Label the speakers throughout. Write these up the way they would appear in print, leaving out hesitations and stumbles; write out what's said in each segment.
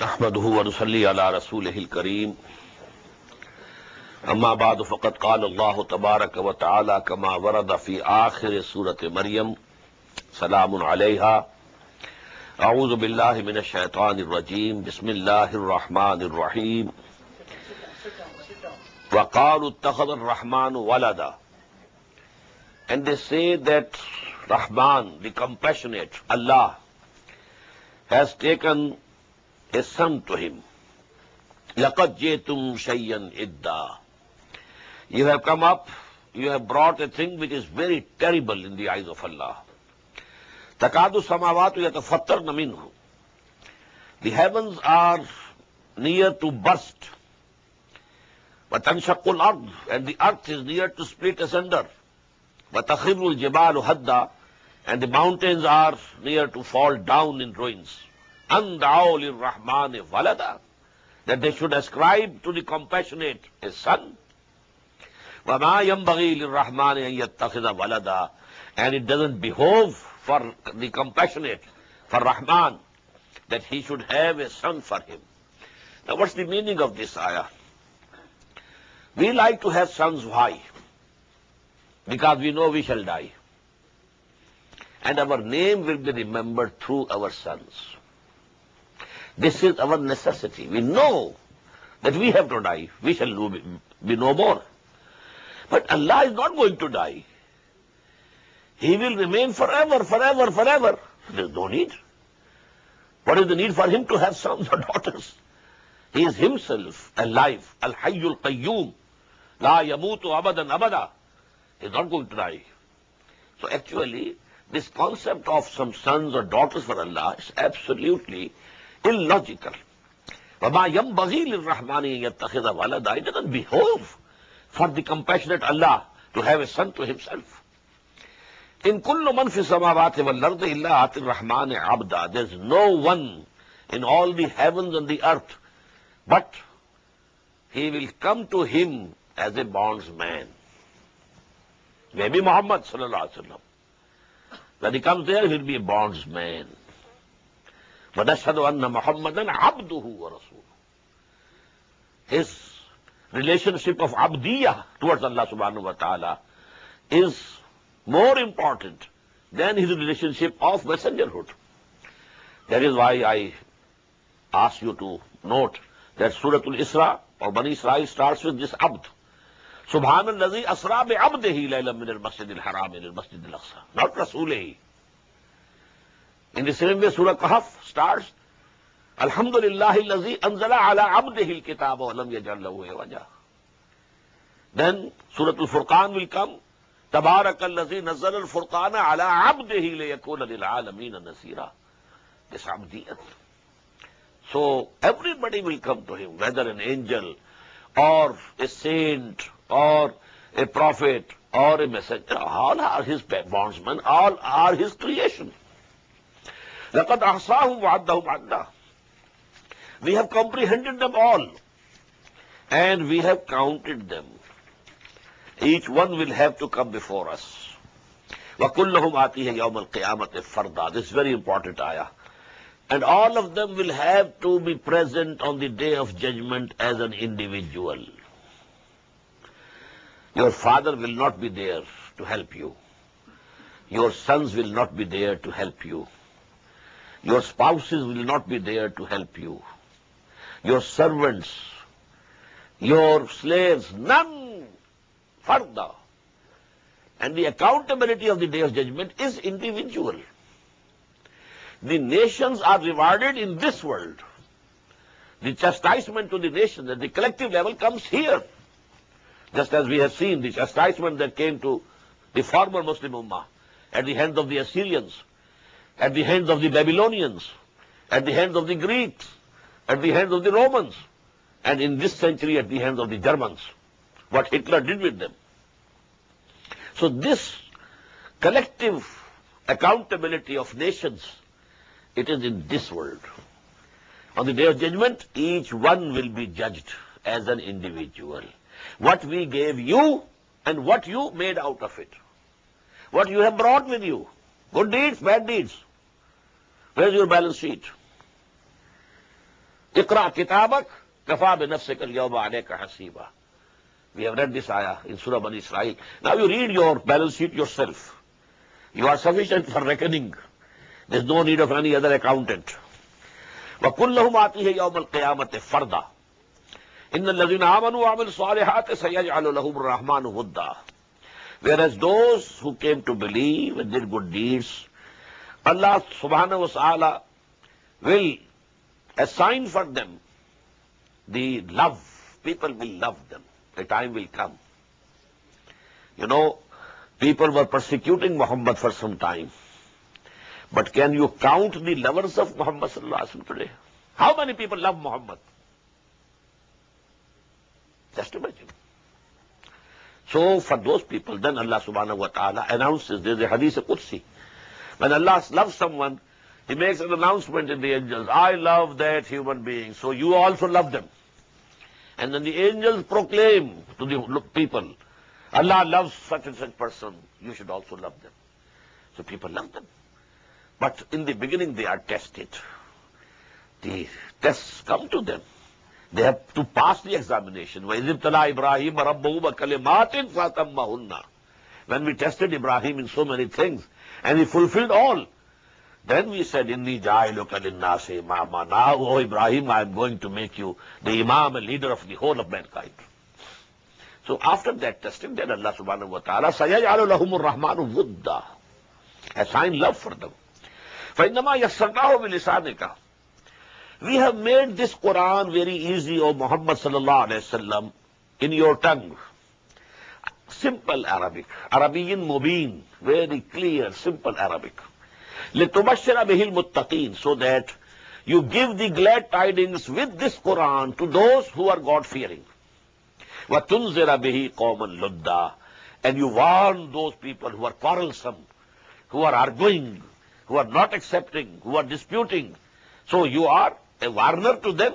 Speaker 1: नहमदुहु व नुसल्ली अला रसूलिहिल करीम अम्मा बाद फ़क़द क़ाल अल्लाहु तबारक व तआला कमा वरद फ़ी आखिर सूरत मरियम सलामुन अलैहा अऊज़ु बिल्लाहि मिनश शैतानिर रजीम बिस्मिल्लाहिर रहमानिर रहीम व क़ालू इत्तख़ज़र रहमानु वलदा. And they say that Rahman, the compassionate Allah, has taken a son to him. لَقَدْ جِئْتُمْ شَيْئًا إِدَّا. You have come up, you have brought a thing which is very terrible in the eyes of Allah. تَكَادُ السَّمَاوَاتُ يَتَفَطَّرْنَ مِنْهُ. The heavens are near to burst. وَتَنْشَقُّ الْأَرْضُ. And the earth is near to split asunder. وَتَخِرُّ الْجِبَالُ هَدًّا. And the mountains are near to fall down in ruins. أَنْ دَعَوْا لِلرَّحْمَنِ وَلَدًا. That they should ascribe to the compassionate a son. وَمَا يَنْبَغِي لِلرَّحْمَنِ أَنْ يَتَّخِذَ وَلَدًا. And it doesn't behove for the compassionate, for Rahman, that he should have a son for him. Now what's the meaning of this ayah? We like to have sons. Why? Because we know we shall die. And our name will be remembered through our sons. This is our necessity. We know that we have to die. We shall be no more. But Allah is not going to die. He will remain forever, forever, forever. There is no need. What is the need for him to have sons or daughters? He is himself alive. Al-Hayyul Qayyum. La yamutu abadan abada. He is not going to die. So actually, this concept of some sons or daughters for Allah is absolutely illogical. وَمَا يَنْبَغِي لِلرَّحْمَنِ أَنْ يَتَّخِذَ وَلَدًا. It doesn't behove for the compassionate Allah to have a son to himself. In kullu man fi samawati wal ardi illa ati rahmani abda. There's no one in all the heavens and the earth, but he will come to him as a bondsman. Maybe Muhammad sallallahu alaihi wasallam. When he comes there, he'll be a bondsman. وَنَشْهَدُ أَنَّ مُحَمَّدًا عَبْدُهُ وَرَسُولُهُ. His relationship of abdiyah towards Allah subhanahu wa ta'ala is more important than his relationship of messengerhood. That is why I ask you to note that Surah Al-Isra or Bani Israel starts with this abd. Subhanallazi asra bi abdihi laylan min al-masjid al-haram ila al-masjid al-aqsa. Not rasulihi. In the same way, Surah Kahf starts, Alhamdulillahi allazi anzala ala abdihi al-kitaba wa lam yaj'al lahu iwaja. Then Surah Al-Furqan will come, Tabarakallazi nazzala al-furqana ala abdihi liyakuna lil-alamina nasira. This abdiyat. So everybody will come to him, whether an angel or a saint or a prophet or a messenger. All are his bondsmen, all are his creation. لَقَدْ أَحْصَاهُمْ وَعَدَّهُمْ عَدًّا. We have comprehended them all, and we have counted them. Each one will have to come before us. وَكُلُّهُمْ آتِيهِ يَوْمَ الْقِيَامَةِ فَرْدًا. This is very important ayah. And all of them will have to be present on the day of judgment as an individual. Your father will not be there to help you. Your sons will not be there to help you. Your spouses will not be there to help you. Your servants, your slaves, none. Farda. And the accountability of the day of judgment is individual. The nations are rewarded in this world. The chastisement to the nations at the collective level comes here. Just as we have seen the chastisement that came to the former Muslim Ummah at the hands of the Assyrians, at the hands of the Babylonians, at the hands of the Greeks, at the hands of the Romans, and in this century at the hands of the Germans, what Hitler did with them. So this collective accountability of nations, it is in this world. On the day of judgment, each one will be judged as an individual. What we gave you and what you made out of it. What you have brought with you. Good deeds, bad deeds. Where's your balance sheet? Iqra kitabak, kafa bi nafsika al-yawma alayka hasiba. We have read this ayah in Surah Bani Israel. Now you read your balance sheet yourself. You are sufficient for reckoning. There is no need of any other accountant. وَكُلَّهُمْ آتِيهِ يَوْمَ الْقِيَامَةِ فَرْدًا إِنَّ الَّذِينَ آمَنُوا وَعَمِلُوا الصَّالِحَاتِ سَيَجْعَلُ لَهُمُ الرَّحْمَنُ وُدًّا. Whereas those who came to believe and did good deeds, Allah subhanahu wa ta'ala will assign for them the love. People will love them. A time will come. You know, people were persecuting Muhammad for some time. But can you count the lovers of Muhammad sallallahu alaihi wasallam today? How many people love Muhammad? Just imagine. So for those people, then Allah subhanahu wa ta'ala announces, there's a hadith Qudsi. When Allah loves someone, He makes an announcement in the angels, I love that human being, so you also love them. And then the angels proclaim to the people, Allah loves such and such person, you should also love them. So people love them. But in the beginning they are tested. The tests come to them. They have to pass the examination. وَإِذِ ابْتَلَىٰ إِبْرَاهِيمَ رَبُّهُ بِكَلِمَاتٍ فَأَتَمَّهُنَّ. When we tested Ibrahim in so many things, and he fulfilled all, then we said, إِنِّي جَاعِلُكَ لِلنَّاسِ إِمَامًا. Now, O Ibrahim, I am going to make you the Imam, a leader of the whole of mankind. So after that testing, then Allah subhanahu wa ta'ala سَيَجْعَلُ لَهُمُ الرَّحْمَنُ وُدًّا. Assign love for them. فَإِنَّمَا يَسَّرْنَاهُ بِلِسَانِكَ. We have made this Quran very easy, O Muhammad sallallahu alayhi wasallam, in your tongue. Simple Arabic. Arabiyin Mubin. Very clear, simple Arabic. لِتُبَشِّرَ بِهِ الْمُتَّقِينَ. So that you give the glad tidings with this Quran to those who are God-fearing. وَتُنْزِرَ بِهِ قَوْمًا لُدَّا. And you warn those people who are quarrelsome, who are arguing, who are not accepting, who are disputing. So you are a warner to them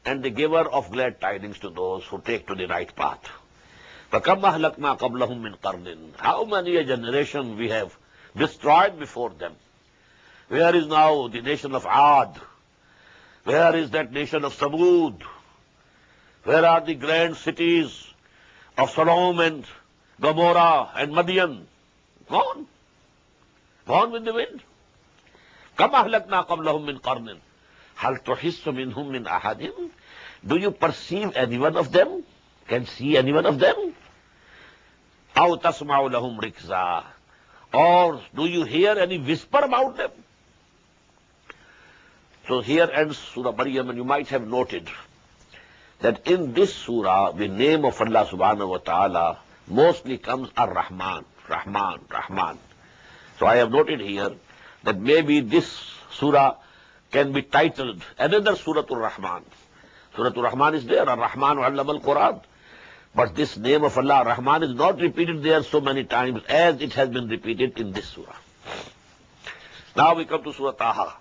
Speaker 1: and the giver of glad tidings to those who take to the right path. فَكَمْ أَهْلَكْنَا قَبْلَهُمْ مِنْ قَرْنٍ. How many a generation we have destroyed before them. Where is now the nation of Ad? Where is that nation of Samud? Where are the grand cities of Sodom and Gomorrah and Madian? Gone. Gone with the wind. كَمْ أَهْلَكْنَا قَبْلَهُمْ مِنْ قَرْنٍ هَلْ تُحِسُّ مِنْهُمْ مِنْ أَحَدٍ. Do you perceive any one of them? Can see any one of them? أَوْ تَسْمَعُ لَهُمْ رِكْزًا. Or do you hear any whisper about them? So here ends Surah Maryam, and you might have noted that in this surah, the name of Allah subhanahu wa ta'ala mostly comes Ar-Rahman, Rahman, Rahman. So I have noted here that maybe this surah can be titled another Suratul Rahman. Suratul Rahman is there, Ar-Rahman Allama-al-Quran. But this name of Allah, Rahman, is not repeated there so many times as it has been repeated in this surah. Now we come to Surah Taha.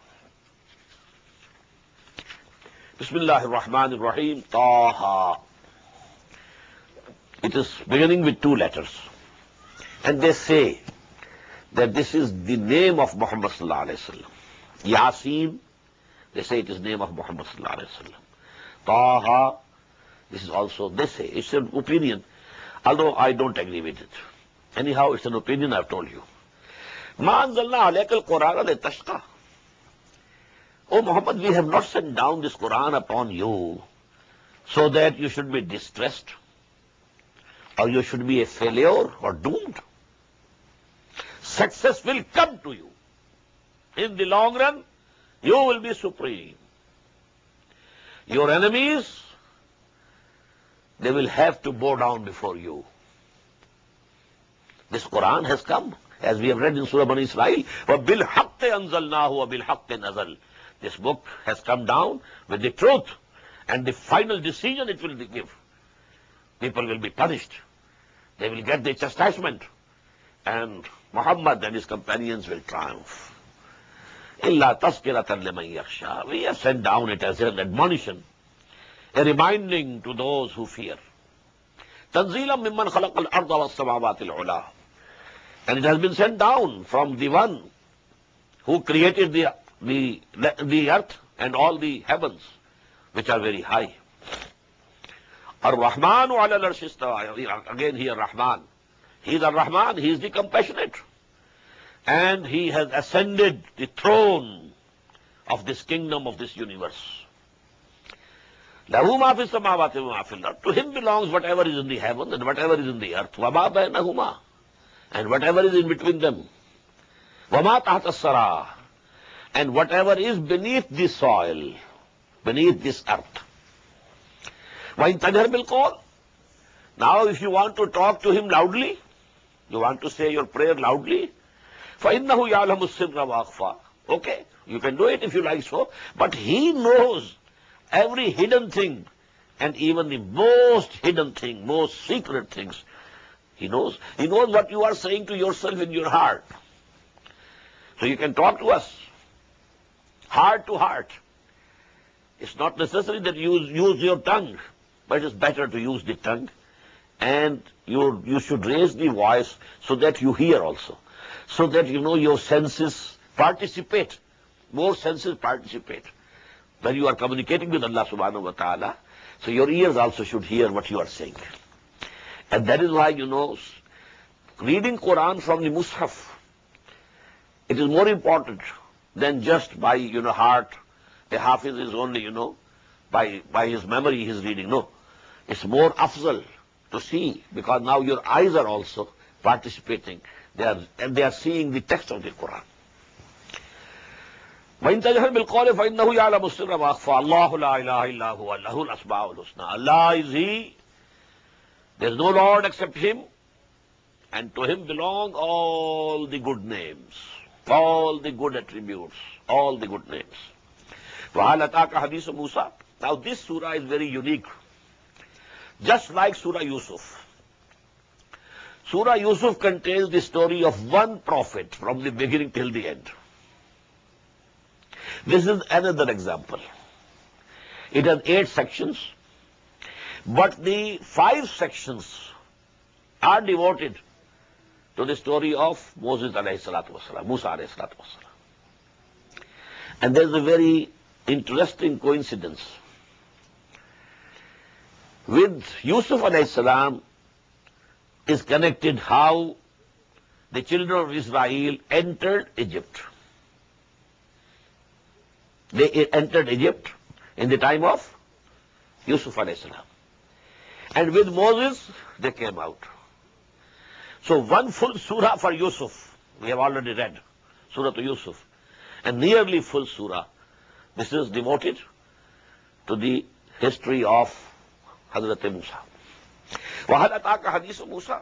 Speaker 1: Bismillah ar-Rahman ar-Rahim, Taha. It is beginning with two letters. And they say that this is the name of Muhammad sallallahu alayhi wa sallam. Yasin, they say it is name of Muhammad sallallahu alayhi wa sallam. Taha, this is also, they say, it's an opinion, although I don't agree with it. Anyhow, it's an opinion, I've told you. Ma anzalna alayka al-Qur'ana litashqa. Oh Muhammad, we have not sent down this Quran upon you so that you should be distressed or you should be a failure or doomed. Success will come to you. In the long run, you will be supreme. Your enemies, they will have to bow down before you. This Quran has come, as we have read in Surah Bani Israel, وَبِالْحَقِّ أَنزَلْنَاهُ وَبِالْحَقِّ نَزَلْ. This book has come down with the truth, and the final decision it will give. People will be punished. They will get the chastisement. And Muhammad and his companions will triumph. إِلَّا تَذْكِرَةً لِمَنْ يَخْشَى. We have sent down it as an admonition, a reminding to those who fear. تَنْزِيلًا مِمَّنْ خَلَقَ الْأَرْضَ وَالسَّمَاوَاتِ الْعُلَى. And it has been sent down from the one who created the earth and all the heavens. which are very high. Ar-Rahmanu ala al-arsh istawa. Again here Rahman. He is Ar-Rahman, he is the compassionate. And he has ascended the throne of this kingdom, of this universe. Lahu ma fi samawati wa ma fil ard. To him belongs whatever is in the heaven and whatever is in the earth. Wa ma bainahuma. And whatever is in between them. Wa ma tahta as-sara. And whatever is beneath the soil, beneath this earth. Wa in tajhar bil qawl. Now if you want to talk to him loudly, you want to say your prayer loudly, فَإِنَّهُ يَعْلَمُ السِّرَّ وَأَخْفَى. Okay, you can do it if you like so, but he knows every hidden thing, and even the most hidden thing, most secret things, he knows. He knows what you are saying to yourself in your heart. So you can talk to us, heart to heart. It's not necessary that you use your tongue, but it's better to use the tongue, and you should raise the voice so that you hear also. So that, your senses participate. More senses participate. When you are communicating with Allah subhanahu wa ta'ala, so your ears also should hear what you are saying. And that is why, reading Quran from the Mus'haf, it is more important than just by, heart. The Hafiz is only, by his memory he is reading. No. It's more afzal to see, because now your eyes are also participating. They are seeing the text of the Quran. وَإِن تَجْهَرْ بِالْقَوْلِ فَإِنَّهُ يَعْلَمُ السِّرَّ وَأَخْفَى اللَّهُ لَا إِلَهَ إِلَّا هُوَ لَهُ الْأَسْمَاءُ الْحُسْنَى. Allah is He. There is no Lord except Him. And to Him belong all the good names, all the good attributes, all the good names. وَهَلْ أَتَاكَ حَدِيثُ مُوسَى. Now this surah is very unique. Just like Surah Yusuf. Surah Yusuf contains the story of one prophet from the beginning till the end. This is another example. It has 8 sections, but the 5 sections are devoted to the story of Moses alayhi salatu wasalam, Musa alayhi salatu wasalam. And there is a very interesting coincidence. With Yusuf alayhi salam is connected how the children of Israel entered Egypt. They entered Egypt in the time of Yusuf alayhi salam. And with Moses, they came out. So one full surah for Yusuf, we have already read, Surah to Yusuf, and nearly full surah. This is devoted to the history of Hazrat Musa. وَهَلْ أَتَاكَ حَدِيثُ مُوسَى.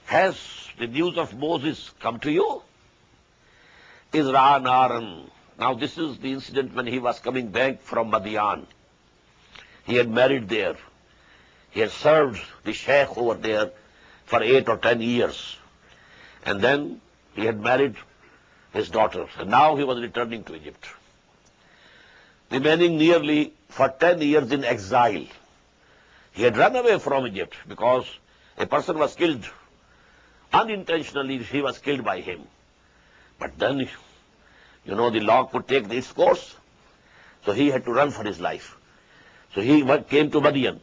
Speaker 1: Has the news of Moses come to you? Israr Ahmed. Now this is the incident when he was coming back from Madian. He had married there. He had served the sheikh over there for 8 or 10 years. And then he had married his daughter. And now he was returning to Egypt. Remaining nearly for 10 years in exile. He had run away from Egypt because a person was killed. Unintentionally, he was killed by him. But then, the law could take its course. So he had to run for his life. So he came to Madian.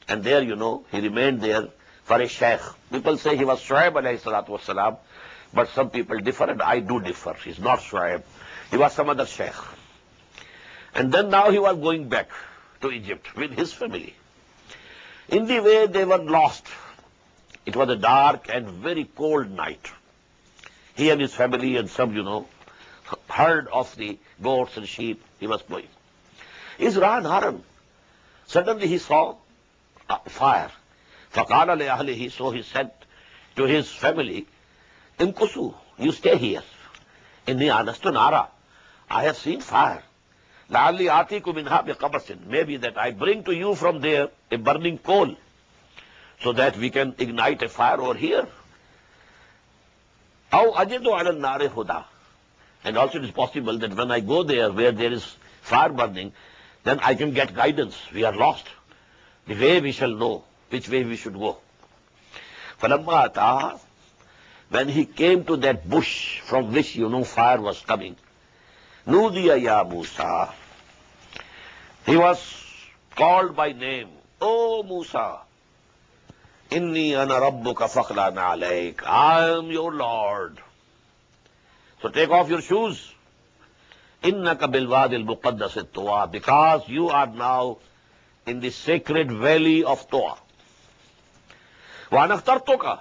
Speaker 1: And there, he remained there for a sheikh. People say he was Shu'aib alayhi salatu wasalam, but some people differ, and I do differ. He's not Shu'aib. He was some other sheikh. And then now he was going back to Egypt with his family. In the way, they were lost. It was a dark and very cold night. He and his family and some, herd of the goats and sheep, he was going. Israr Ahmed. Suddenly he saw fire. فَقَالَ لِأَهْلِهِ. So he said to his family, Imkusu, you stay here. Inni anastu nara. I have seen fire. لَعَلِّي آتِيكُ مِنْهَا بِقَبَسٍ. Maybe that I bring to you from there a burning coal, so that we can ignite a fire over here. أَوْ أَجِدُ عَلَى النَّارِ هُدَى. And also it is possible that when I go there where there is fire burning, then I can get guidance. We are lost. The way we shall know which way we should go. فَلَمَّا أَتَاهَا. When he came to that bush from which, fire was coming, نُودِيَ يَا مُوسَى. He was called by name. Oh Musa, Inni ana rabbuka fakhlana alayk. I am your Lord. So take off your shoes. Innaka bilwadi al-muqaddas at-Tuwa, because you are now in the sacred valley of Tuwa. Wa ana akhtartuka,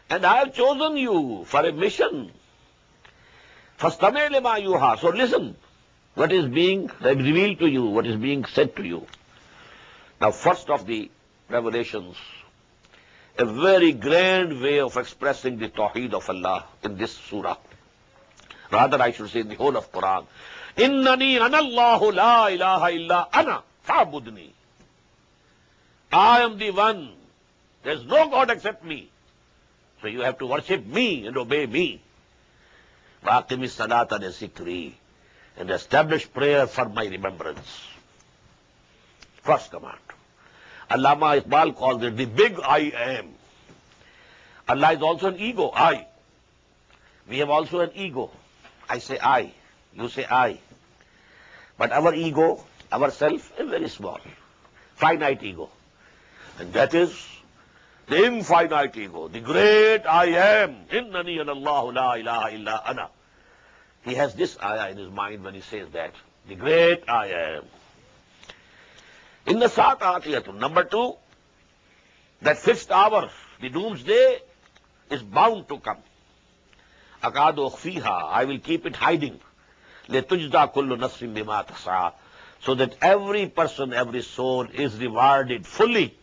Speaker 1: and I have chosen you for a mission. Fastami' lima yuha. So listen, what is being revealed to you, what is being said to you. Now, first of the revelations, a very grand way of expressing the Tawheed of Allah in this surah. Rather, I should say in the whole of Quran. Innani ana Allahu la ilaha illa ana fa'budni. I am the one. There is no God except me. So you have to worship me and obey me. Waqimi salata li zikri, and establish prayer for my remembrance. First command. Allama Iqbal calls it the big I am. Allah is also an ego, I. We have also an ego. I say I, you say I. But our ego, ourself, is very small. Finite ego. And that is the infinite ego, the great I am. Innani ana Allahu la ilaha illa ana. He has this ayah in his mind when he says that. The great I am. In the Sa'at Atiyatun, number 2, that fifth hour, the doomsday, is bound to come. Akadu ukhfiha, I will keep it hiding. Letujda kullu nafsin bima tas'a, so that every person, every soul is rewarded fully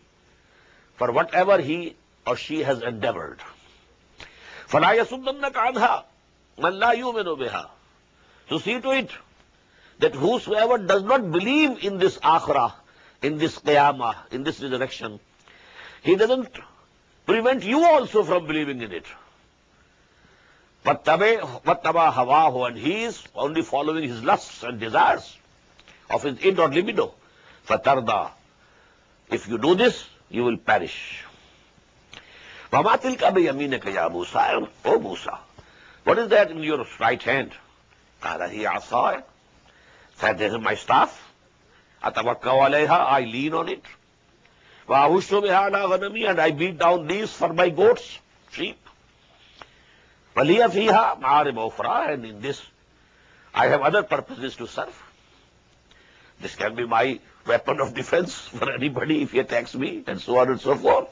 Speaker 1: for whatever he or she has endeavored. فَلَا يَسُدَّنَّكَ عَنْهَا مَنْ لَا يُؤْمِنُ بِهَا. So see to it that whosoever does not believe in this akhirah, in this qiyamah, in this resurrection, he doesn't prevent you also from believing in it. وَاتَّبَعَ هَوَاهُ, and he is only following his lusts and desires of his id or libido. فَتَرْضَى, if you do this, you will perish. وَمَا تِلْكَ بِيَمِينِكَ يَا مُوسَى. O Musa, what is that in your right hand? قَالَ هِيَ عَصَايَ. Said, this is my staff. أَتَوَكَّأُ عَلَيْهَا, I lean on it. وَأَهُشُّ بِهَا عَلَىٰ غَنَمِي, and I beat down these for my goats, sheep. وَلِيَ فِيهَا مَعَارِبُ أُخْرَىٰ, and in this I have other purposes to serve. This can be my weapon of defense for anybody if he attacks me, and so on and so forth.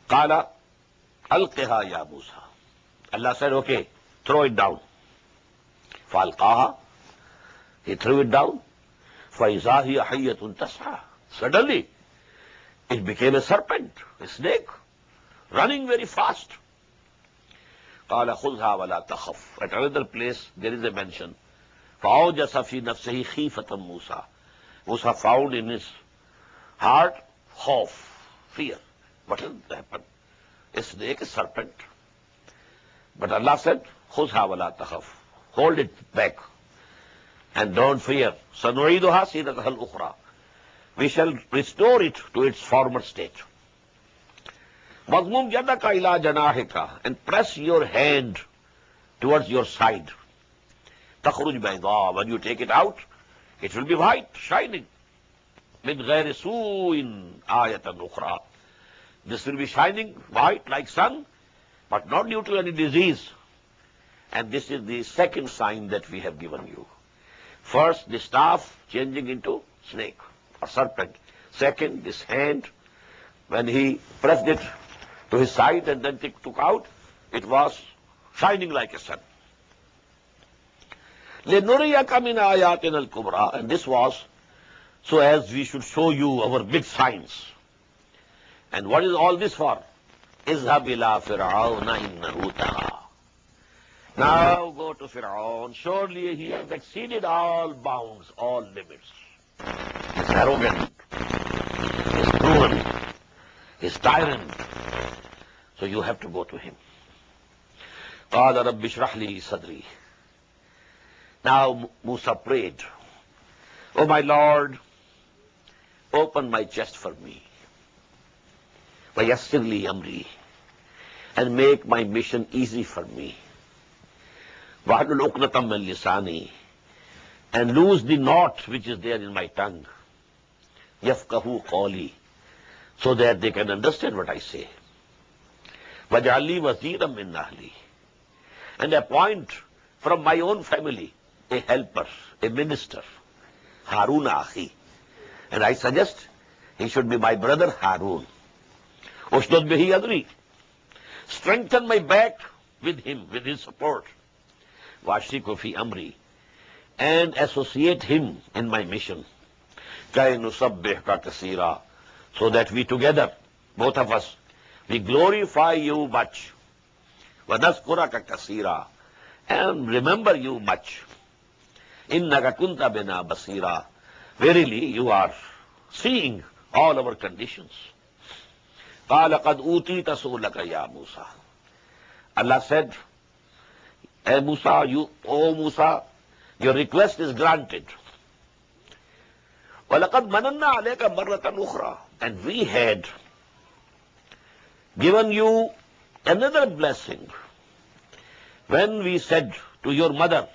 Speaker 1: قَالَ أَلْقِهَا يَا مُوسَى. Allah said, okay, throw it down. فَأَلْقَاهَا, he threw it down. فَإِذَا هِيَ حَيَّةٌ تَسْعَىٰ. Suddenly, it became a serpent, a snake, running very fast. قَالَ خُذْهَا وَلَا تَخَفْ. At another place, there is a mention. فَأَوْجَسَ فِي نَفْسِهِ خِيفَةً مُوسَى. Musa found in his heart khawf, fear. What has happened? A snake, a serpent. But Allah said, خُذْهَا وَلَا تَخَفْ. Hold it back and don't fear. سَنُعِيدُهَا سِيرَتَهَا الْأُخْرَى. We shall restore it to its former state. وَضْمُمْ يَدَكَ إِلَىٰ جَنَاحِكَ, and press your hand towards your side. تَخْرُجْ بَيْضَاءَ, when you take it out, it will be white, shining. مِنْ غَيْرِ سُوءٍ آيَةً أُخْرَى. This will be shining white like sun, but not due to any disease. And this is the second sign that we have given you. First, the staff changing into snake or serpent. Second, this hand, when he pressed it to his side and then took out, it was shining like a sun. لِنُرِيَكَ مِنْ آيَاتِنَا الْكُبْرَى, and this was so as we should show you our big signs. And what is all this for? اذهب إلى فرعون إنه طغى. Now go to Fir'aun. Surely he has exceeded all bounds, all limits. He's arrogant, he's cruel, he's tyrant. So you have to go to him. قال رب اشرح لي صدري. Now Musa prayed, oh my Lord, open my chest for me. وَيَسِّرْ لِي أَمْرِي, and make my mission easy for me. وَحْلُلْ عُقْدَةً مِّن لِسَانِي, and loose the knot which is there in my tongue. Yafqahu qawli, so that they can understand what I say. Waj'alni waziran min ahli, and appoint from my own family a helper, a minister, Harun akhi. And I suggest he should be my brother Harun. Ushdud bihi adri, strengthen my back with him, with his support. Washriku fi amri, and associate him in my mission. Kay nusabbihka kaseera, so that we together, both of us, we glorify you much. Wa nazkuraka kaseera, and remember you much. Innaka kunta bina basira, verily you are seeing all our conditions. Qala qad utita su'laka ya Musa. Allah said, O Musa, your request is granted. وَلَقَدْ مَنَنَّا عَلَيْكَ مَرَّةً أُخْرَى, and we had given you another blessing when we said to your mother,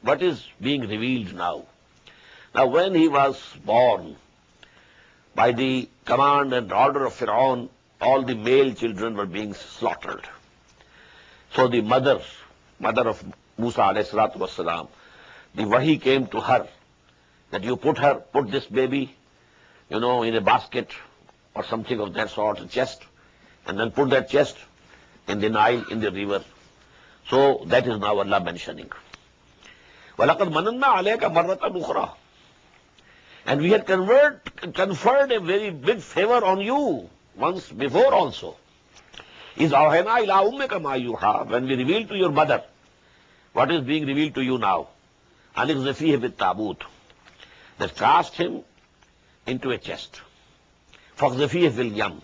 Speaker 1: what is being revealed now? Now when he was born, by the command and order of Fir'aun, all the male children were being slaughtered. So the mother of Musa alayhi salatu wasalam, the wahi came to her that you put this baby, in a basket or something of that sort, a chest, and then put that chest in the Nile, in the river. So that is now Allah mentioning. وَلَقَدْ مَنَنَّا عَلَيْكَ مَرَّةً أُخْرَى, and we had conferred a very big favor on you once before also. Is أَوْحَيْنَا إِلَىٰ أُمِّكَ مَا يُوحَىٰ, when we revealed to your mother what is being revealed to you now. أَنِ اقْذِفِيهِ بِالتَّابُوتِ, that cast him into a chest. فَاقْذِفِيهِ فِي الْيَمِّ,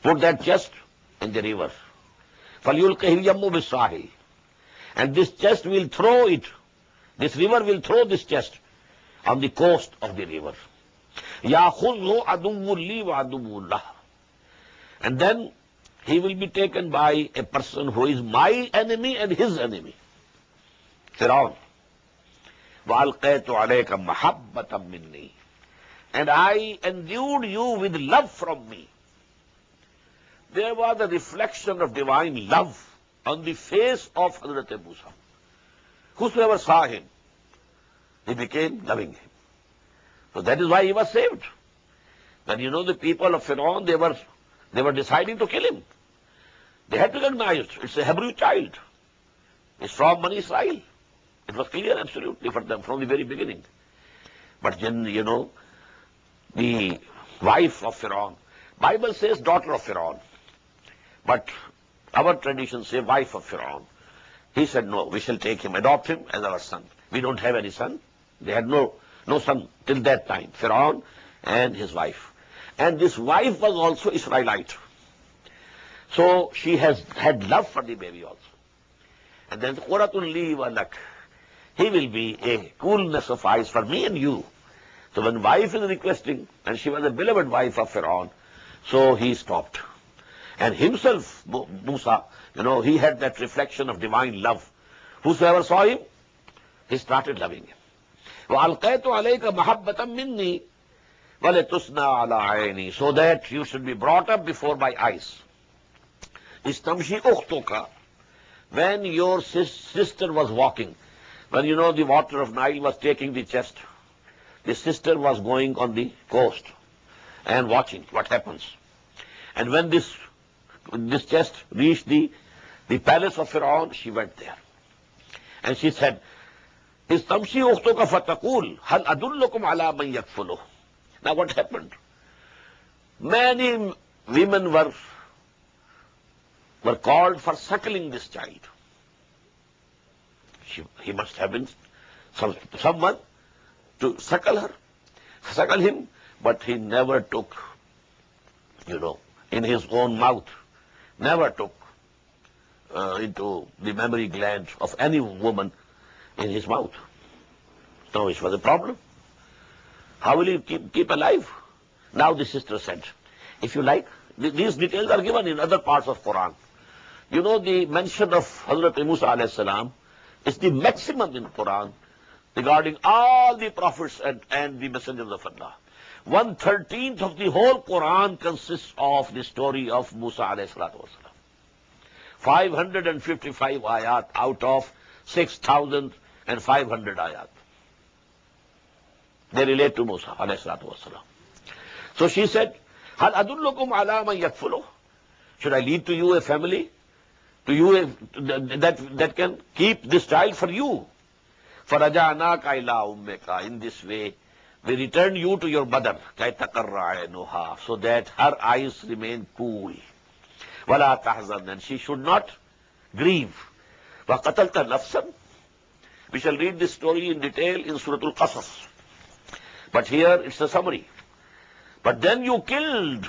Speaker 1: put that chest in the river. فَلْيُلْقِهِ الْيَمُّ بِالسَّاحِلِ, and this chest will throw it, this river will throw this chest on the coast of the river. يَأْخُذْهُ عَدُوٌّ لِي وَعَدُوٌّ لَهُ, and then he will be taken by a person who is my enemy and his enemy, Fir'aun. وَأَلْقَيْتُ عَلَيْكَ مَحَبَّةً مِّنِّي, and I endued you with love from me. There was a reflection of divine love on the face of Hazrat Musa. Whosoever saw him, he became loving him. So that is why he was saved. When the people of Fir'aun, they were deciding to kill him. They had recognized it's a Hebrew child. It's from Bani Israel. It was clear absolutely for them from the very beginning. But then, the wife of Fir'aun, Bible says daughter of Fir'aun, but our traditions say wife of Fir'aun. He said, no, we shall take him, adopt him as our son. We don't have any son. They had no son till that time, Fir'aun and his wife. And this wife was also Israelite. So she has had love for the baby also. And then Quratul li wa lak, he will be a coolness of eyes for me and you. So when wife is requesting, and she was a beloved wife of Fir'aun, so he stopped. And himself, Musa, he had that reflection of divine love. Whosoever saw him, he started loving him. وَأَلْقَيْتُ عَلَيْكَ مَحَبَّةً مِّنِّي وَلَتُسْنَى عَلَىٰ عَيْنِي, so that you should be brought up before my eyes. Istamshi ukhtuka, when your sister was walking, when the water of Nile was taking the chest, the sister was going on the coast and watching what happens. And when this chest reached the palace of Fir'aun, she went there. And she said, Istamshi ukhtuka fataqul, hal adullukum ala man yakfuluh. Now what happened? Many women were called for suckling this child. He must have been someone to suckle him, but he never took, in his own mouth, never took into the mammary gland of any woman in his mouth. So it was a problem. How will he keep alive? Now the sister said, if you like, these details are given in other parts of Quran. The mention of Hazrat Musa alayhi salam is the maximum in Quran regarding all the prophets and the messengers of Allah. 1/13 of the whole Quran consists of the story of Musa alayhi salatu wasalam. 555 ayat out of 6,500 ayat. They relate to Musa alayhi salatu wasalam. So she said, Hal adullukum ala man yakfulu? Should I lead to you a family? To you that can keep this child for you? فَرَجَعْنَاكَ إِلَىٰ أُمِّكَ. In this way, we return you to your mother, كَيْ تَقَرَّ عَيْنُهَا, so that her eyes remain cool. وَلَا تَحْزَنْ, and she should not grieve. وَقَتَلْتَ نَفْسًا. We shall read this story in detail in Surah Al-Qasas. But here it's a summary. But then you killed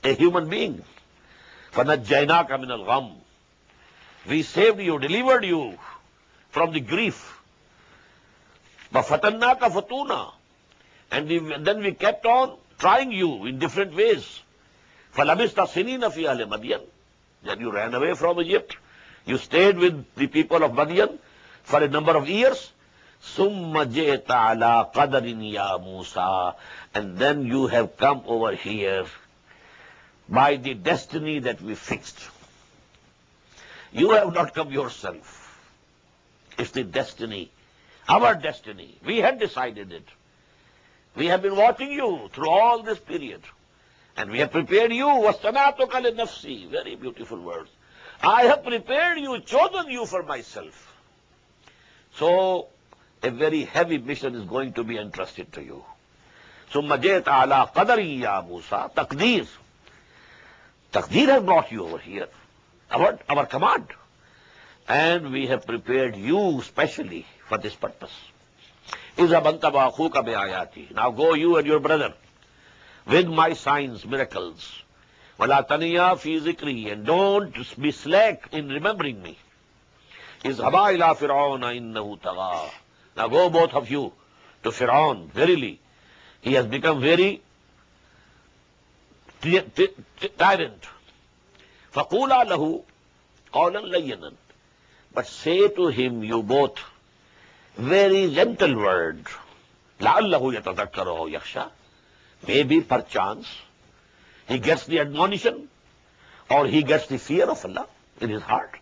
Speaker 1: a human being. فَنَجَّيْنَاكَ مِنَ الْغَمِّ. We saved you, delivered you from the grief. وَفَتَنَّاكَ فَتُونَا. And then we kept on trying you in different ways. فَلَبِسْتَ سِنِينَ فِي أَهْلِ مَدْيَنَ. Then you ran away from Egypt. You stayed with the people of Madian for a number of years. ثُمَّ جِئْتَ عَلَىٰ قَدَرٍ يَا مُوسَىٰ. And then you have come over here by the destiny that we fixed. You have not come yourself. It's the destiny, our destiny. We had decided it. We have been watching you through all this period. And we have prepared you. وَاسْتَنَعْتُكَ لِنَفْسِي. Very beautiful words. I have prepared you, chosen you for myself. So, a very heavy mission is going to be entrusted to you. ثُمَّ جِئْتَ عَلَىٰ قَدَرٍ يَا مُوسَىٰ. Taqdeer. Taqdeer has brought you over here. Our command. And we have prepared you specially for this purpose. إِذَا بَنْتَ وَأَخُوكَ بِآيَاتِي. Now go you and your brother with my signs, miracles. وَلَا تَنِيَا فِي ذِكْرِي. And don't be slack in remembering me. اذْهَبَا إِلَىٰ فِرْعَوْنَ إِنَّهُ طَغَىٰ. Now go both of you to Fir'aun. Verily, he has become very tyrant. فَقُولَا لَهُ قَوْلًا لَيِّنًا. But say to him, you both, very gentle word. لَعَلَّهُ يَتَذَكَّرُ أَوْ يَخْشَىٰ. Maybe, perchance, he gets the admonition or he gets the fear of Allah in his heart.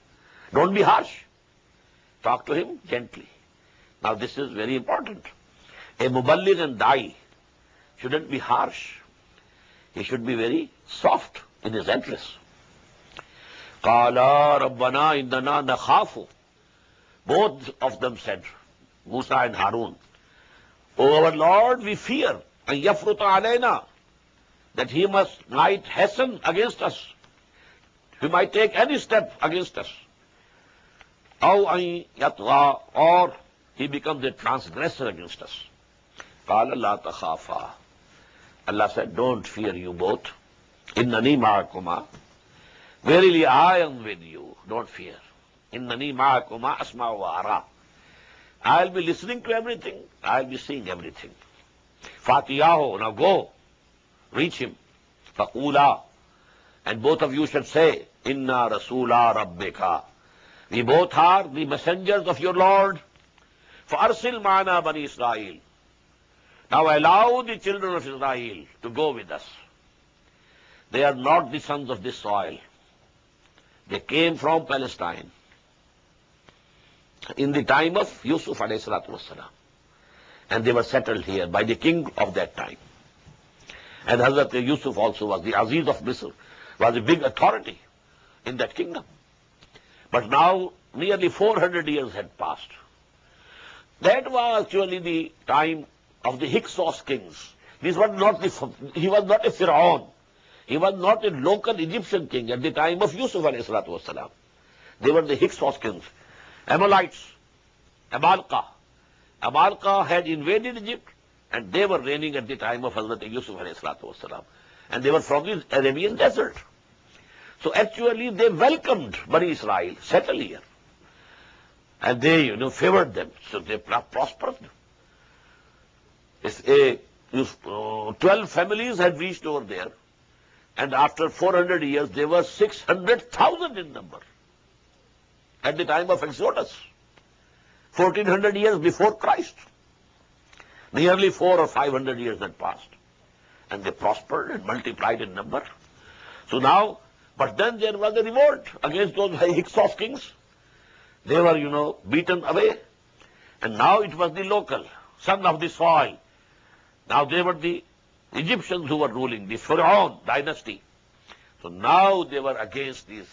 Speaker 1: Don't be harsh. Talk to him gently. Now this is very important. A muballigh and da'i shouldn't be harsh. He should be very soft in his address. قَالَا رَبَّنَا إِنَّنَا نَخَافُ. Both of them said, Musa and Harun, O our Lord, we fear, أَن يَفْرُطَ عَلَيْنَا, that he might hasten against us. He might take any step against us. أَوْ أَن يَطْغَى, or he becomes a transgressor against us. قَالَ لَا تَخَافَا. Allah said, don't fear you both. إِنَّنِي مَعَكُمَا. Verily I am with you. Don't fear. إِنَّنِي مَعَكُمَا أَسْمَعُ وَأَرَى. I'll be listening to everything. I'll be seeing everything. فَاتِيَاهُ. Now go. Reach him. فَقُولَا. And both of you should say, إِنَّا رَسُولَا رَبِّكَ. We both are the messengers of your Lord. فَأَرْسِلْ مَعَنَا بَنِي إِسْرَائِيلِ. Now allow the children of Israel to go with us. They are not the sons of this soil. They came from Palestine in the time of Yusuf alayhi salatu wasalam. And they were settled here by the king of that time. And Hazrat Yusuf also was the Aziz of Misr, was a big authority in that kingdom. But now nearly 400 years had passed. That was actually the time of the Hyksos kings. He was not a Fir'aun. He was not a local Egyptian king at the time of Yusuf alayhi salatu wasalam. They were the Hyksos kings. Amalekites, Amalqa. Amalqa had invaded Egypt and they were reigning at the time of Hazrat Yusuf alayhi salatu wasalam. And they were from the Arabian desert. So actually they welcomed Bani Israel, settle here. And they, favored them. So they prospered. 12 families had reached over there. And after 400 years, they were 600,000 in number at the time of Exodus. 1400 years before Christ. Nearly 400 or 500 years had passed. And they prospered and multiplied in number. So now, but then there was a revolt against those Hyksos kings. They were, beaten away. And now it was the local, son of the soil. Now they were the Egyptians who were ruling, the Pharaoh dynasty. So now they were against these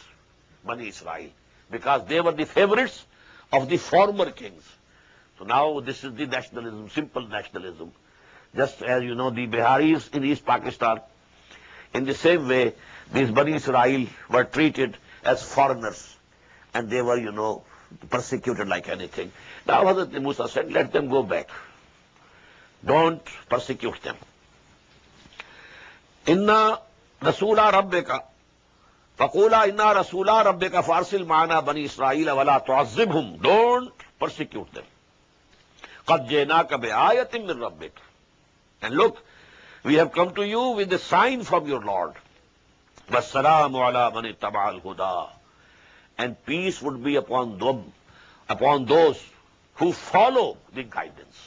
Speaker 1: Bani Israel because they were the favorites of the former kings. So now this is the nationalism, simple nationalism. Just as the Biharis in East Pakistan, in the same way, these Bani Israel were treated as foreigners and they were, persecuted like anything. Now Hazrat Musa said, let them go back. Don't persecute them. Inna Rasula Rabbika Faqula inna Rasula Rabbika Farsil Ma'ana Bani Israel wala tu'azzibhum. Don't persecute them. Qad jaynaka bi'ayatin min Rabbik. And look, we have come to you with a sign from your Lord. Wassalamu ala man ittaba'al huda. And peace would be upon them, upon those who follow the guidance.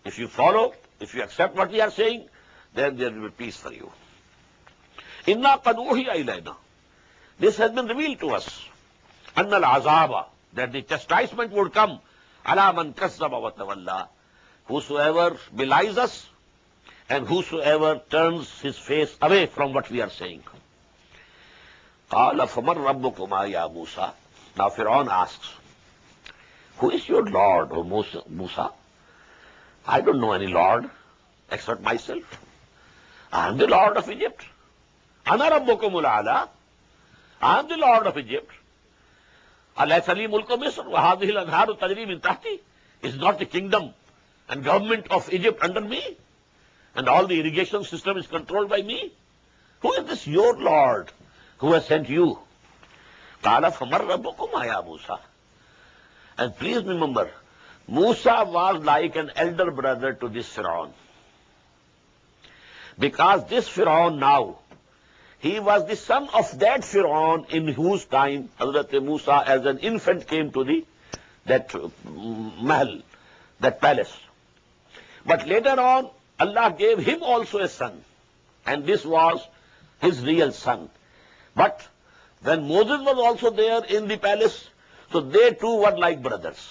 Speaker 1: If you follow, if you accept what we are saying, then there will be peace for you. Inna qad uhiya ilayna. This has been revealed to us. Anna al-azaba, that the chastisement would come. Ala man kazzaba wa tawalla. Whosoever belies us and whosoever turns his face away from what we are saying. Qala faman rabbukuma ya Musa. Now Pharaoh asks, who is your Lord, O Musa? I don't know any Lord except myself. I am the Lord of Egypt. Ana rabbukumul a'la. I am the Lord of Egypt. Alaysa li mulku Misr wa hadhihi al-anharu tajri min tahti. Is not the kingdom and government of Egypt under me? And all the irrigation system is controlled by me? Who is this your Lord who has sent you? Qala famar rabbukuma ya Musa. And please remember, Musa was like an elder brother to this Pharaoh. Because this Pharaoh now, he was the son of that Pharaoh in whose time Hazrat Musa as an infant came to that mahal, that palace. But later on, Allah gave him also a son. And this was his real son. But when Moses was also there in the palace, so they too were like brothers.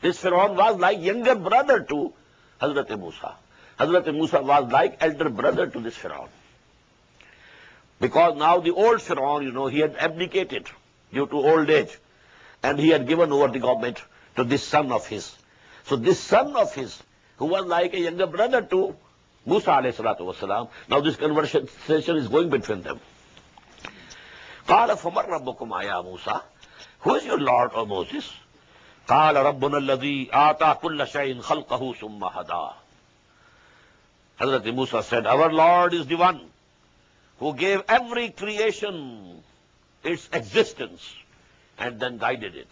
Speaker 1: This Pharaoh was like younger brother to Hazrat Musa. Hazrat Musa was like elder brother to this Pharaoh. Because now the old Pharaoh, he had abdicated due to old age. And he had given over the government to this son of his. So this son of his, who was like a younger brother to Musa alayhi salatu wasalam, now this conversation is going between them. Qala famar rabbukuma ya Musa. Who is your Lord, O Moses? Qala rabbuna alladhi ata kulla shay'in khalqahu summa hada. Hazrat Musa said, our Lord is the one who gave every creation its existence and then guided it.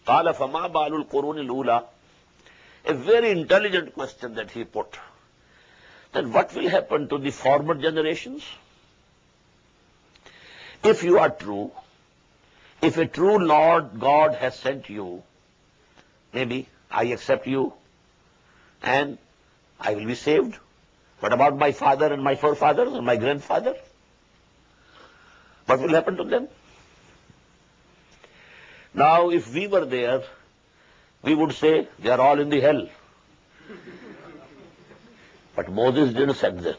Speaker 1: Qala fama Bayan-ul-Quran al-ula. A very intelligent question that he put. Then what will happen to the former generations? If you are true, if a true Lord God has sent you, maybe I accept you and I will be saved. What about my father and my forefathers and my grandfather? What will happen to them? Now, if we were there, we would say they are all in the hell. But Moses didn't say that.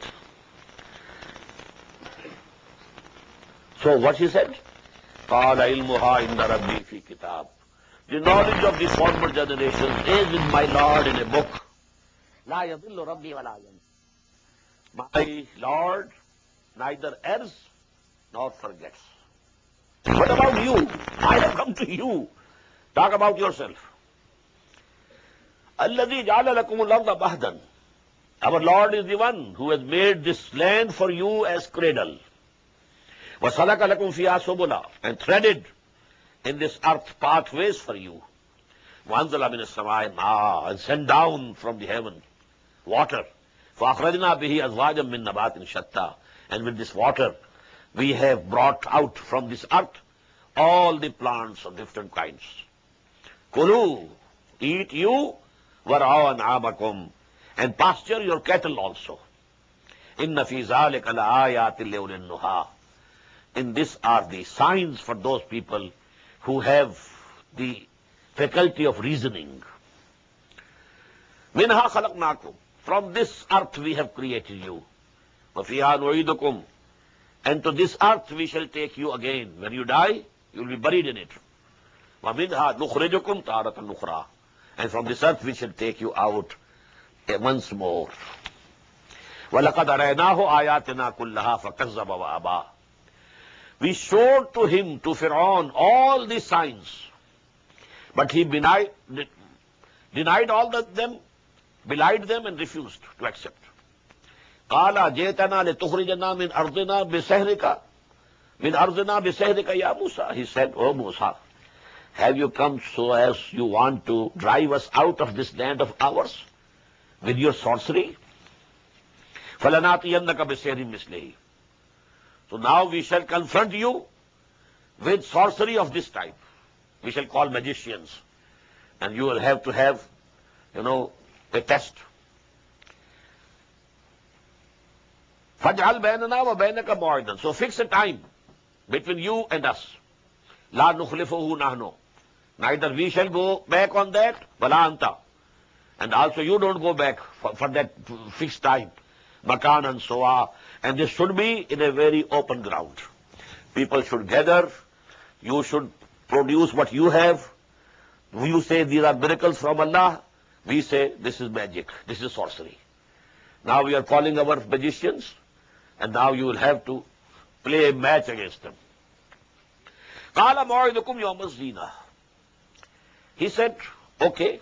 Speaker 1: So what he said? قَالَ عِلْمُهَا إِنَّ رَبِّي فِي كِتَابٍ. The knowledge of the former generations is with my Lord in a book. لَا يَضِلُّ رَبِّي وَلَا يَنْسَى. My Lord neither errs nor forgets. What about you? I have come to you. Talk about yourself. الَّذِي جَعَلَ لَكُمُ الْأَرْضَ مَهْدًا. Our Lord is the one who has made this land for you as cradle. وَسَلَكَ لَكُمْ فِيهَا سُبُلًا. And threaded in this earth pathways for you. وَأَنزَلَ مِنَ السَّمَاءِ مَاءً. And sent down from the heaven water. فَأَخْرَجْنَا بِهِ أَزْوَاجًا مِّن نَبَاتٍ شَتَّى. And with this water, we have brought out from this earth all the plants of different kinds. Kulu, eat you, war'aw an'amakum, and pasture your cattle also. Inna fi zalika la'ayatin liulil nuha. In this are the signs for those people who have the faculty of reasoning. Minha khalaqnakum. From this earth we have created you. Wa fiha nu'idukum. And to this earth we shall take you again. When you die, you will be buried in it. Wa minha nukhrijukum taratan ukhra. And from this earth we shall take you out once more. وَلَقَدْ أَرَيْنَاهُ آيَاتِنَا كُلَّهَا فَكَذَّبَ وَأَبَى. We showed to him, to Fir'aun, all the signs. But he denied all of them, belied them and refused to accept. قَالَ جِئْتَنَا لِتُخْرِجَنَا مِنْ أَرْضِنَا بِسِحْرِكَ مِنْ أَرْضِنَا بِسِحْرِكَ يَا Musa. He said, "O Musa, have you come so as you want to drive us out of this land of ours with your sorcery? فَلَنَاتِيَنَّكَ بِسِحْرٍ مِثْلِهِ." So now we shall confront you with sorcery of this type. We shall call magicians. And you will have to have, a test. فَجْعَلْ بَيْنَنَا وَبَيْنَكَ مَوْعِدًا. So fix a time between you and us. لَا نُخْلِفُهُ نَحْنُ. Neither we shall go back on that, وَلَا أَنْتَ. And also you don't go back for that fixed time. Makan and Soa. And this should be in a very open ground. People should gather. You should produce what you have. You say these are miracles from Allah. We say this is magic. This is sorcery. Now we are calling our magicians. And now you will have to play a match against them. قَالَ مَوْعِدُكُمْ يَوْمَ الزِّينَةِ. He said, okay,